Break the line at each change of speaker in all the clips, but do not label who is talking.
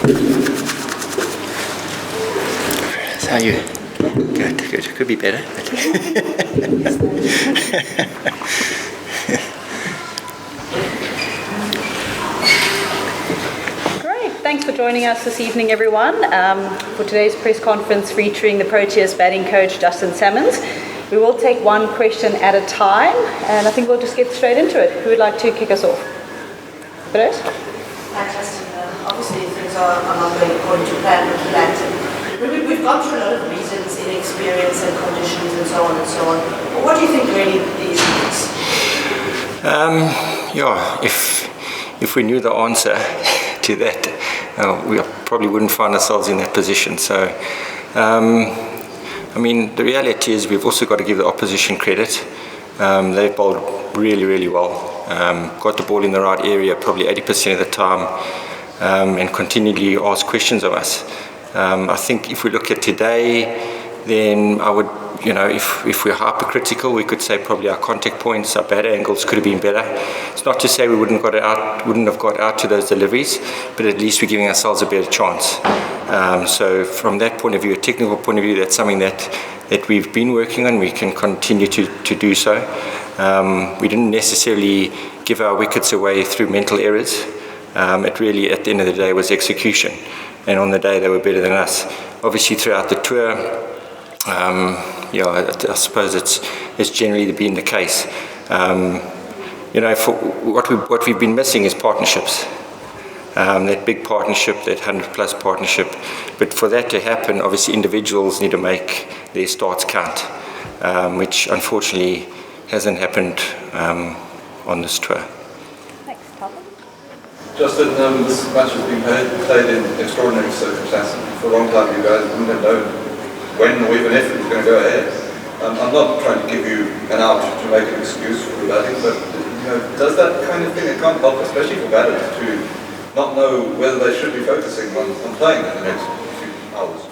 How are you? Good. Could be better.
Great. Thanks for joining us this evening, everyone, for today's press conference featuring the Proteas batting coach, Justin Sammons. We will take one question at a time, and I think we'll just get straight into it. Who would like to kick us off? First?
Justin, obviously things are not going according to plan with that. We've gone through a lot of reasons, inexperience and conditions and so on and so on. But what do you think really these things?
If we knew the answer to that, we probably wouldn't find ourselves in that position. So, the reality is we've also got to give the opposition credit. They've bowled really, really well. Got the ball in the right area probably 80% of the time, and continually ask questions of us. I think if we look at today, then I would, if we're hypercritical, we could say probably our contact points, our bat angles could have been better. It's not to say we wouldn't have got out to those deliveries, but at least we're giving ourselves a better chance. So from that point of view, a technical point of view, that's something that we've been working on. We can continue to do so. We didn't necessarily give our wickets away through mental errors. It really, at the end of the day, was execution. And on the day, they were better than us. Obviously, throughout the tour, I suppose it's generally been the case. For what we've been missing is partnerships. That big partnership, that 100-plus partnership. But for that to happen, obviously individuals need to make their starts count, which unfortunately hasn't happened on this tour.
Thanks, Papa.
Justin, this match has been played in extraordinary circumstances. For a long time you guys wouldn't have known when or even if it was going to go ahead. I'm not trying to give you an out to make an excuse for the batting, but does that kind of thing, it can't help, especially for batters, to not know whether they should be focusing on playing in the next few hours?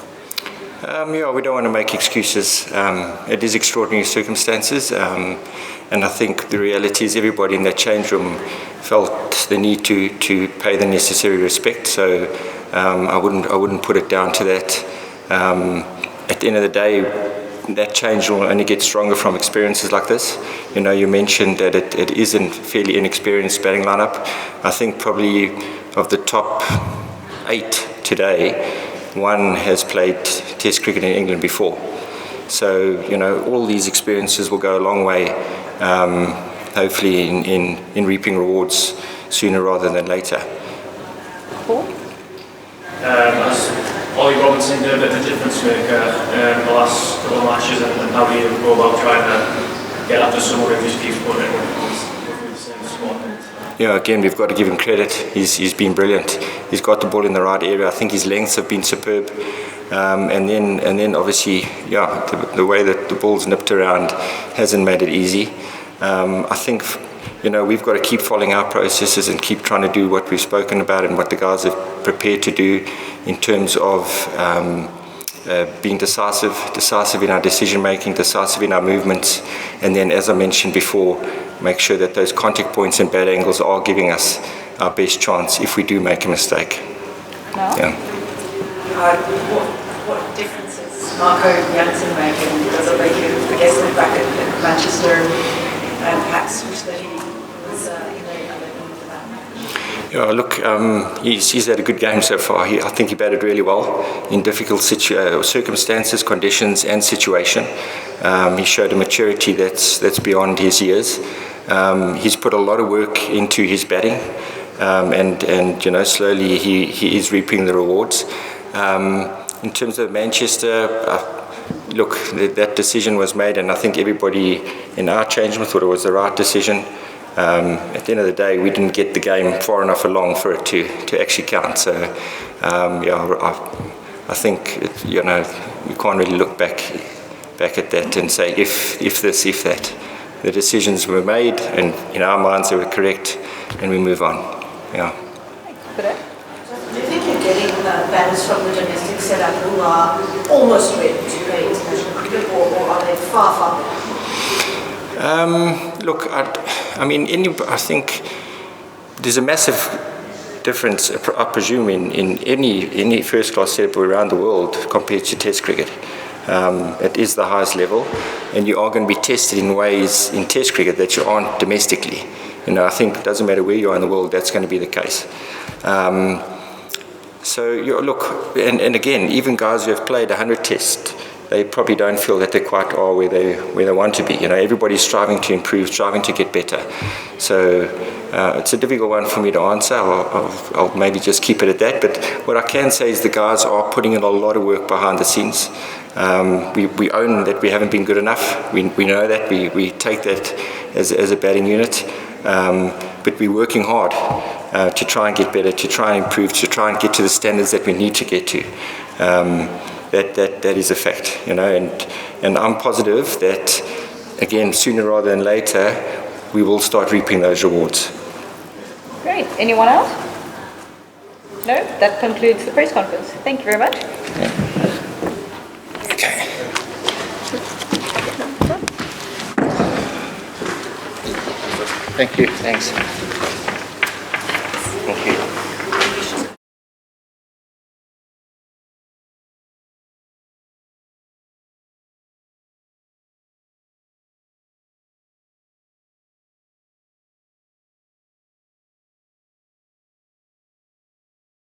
We don't want to make excuses. It is extraordinary circumstances, and I think the reality is everybody in that change room felt the need to pay the necessary respect. So I wouldn't put it down to that. At the end of the day, that change will only get stronger from experiences like this. You mentioned that it isn't fairly inexperienced batting lineup. I think probably of the top 8 today, one has played Test cricket in England before. So, all these experiences will go a long way, hopefully in reaping rewards sooner rather than later.
Paul?
As Ollie Robinson did a bit of a difference maker the last couple of matches, and how do you go about trying to get after some of his keeps putting the same spot?
Again, we've got to give him credit. He's been brilliant. He's got the ball in the right area. I think his lengths have been superb. And then obviously, the way that the ball's nipped around hasn't made it easy. I think, we've got to keep following our processes and keep trying to do what we've spoken about and what the guys have prepared to do in terms of being decisive in our decision making, decisive in our movements, and then, as I mentioned before, make sure that those contact points and bad angles are giving us our best chance if we do make a mistake.
No?
Yeah.
What differences Marco Jansen making? Does it make you, I guess, look back at Manchester and perhaps wish that he was in the 11 for that match?
He's had a good game so far. I think he batted really well in difficult circumstances, conditions and situation. He showed a maturity that's beyond his years. He's put a lot of work into his batting, and slowly he is reaping the rewards. In terms of Manchester, that decision was made, and I think everybody in our change room thought it was the right decision. At the end of the day, we didn't get the game far enough along for it to actually count. So, I think you can't really look back at that and say if this, if that. The decisions were made, and in our minds they were correct, and we move on. Yeah.
Do you think you're getting batters from the domestic setup who are almost ready to play international cricket, or are they far behind?
I think there's a massive difference, I presume, in any first-class setup around the world compared to Test cricket. It is the highest level, and you are going to be tested in ways in Test cricket that you aren't domestically. I think it doesn't matter where you are in the world, that's going to be the case. So, look, and again, even guys who have played 100 tests, they probably don't feel that they quite are where they want to be. Everybody's striving to improve, striving to get better. So it's a difficult one for me to answer. I'll maybe just keep it at that. But what I can say is the guys are putting in a lot of work behind the scenes. We own that we haven't been good enough. We know that. We take that as a batting unit. But we're working hard to try and get better, to try and improve, to try and get to the standards that we need to get to. That is a fact, and I'm positive that, again, sooner rather than later, we will start reaping those rewards.
Great. Anyone else? No? That concludes the press conference. Thank you very much.
Okay. Thank you. Thanks. Thank you.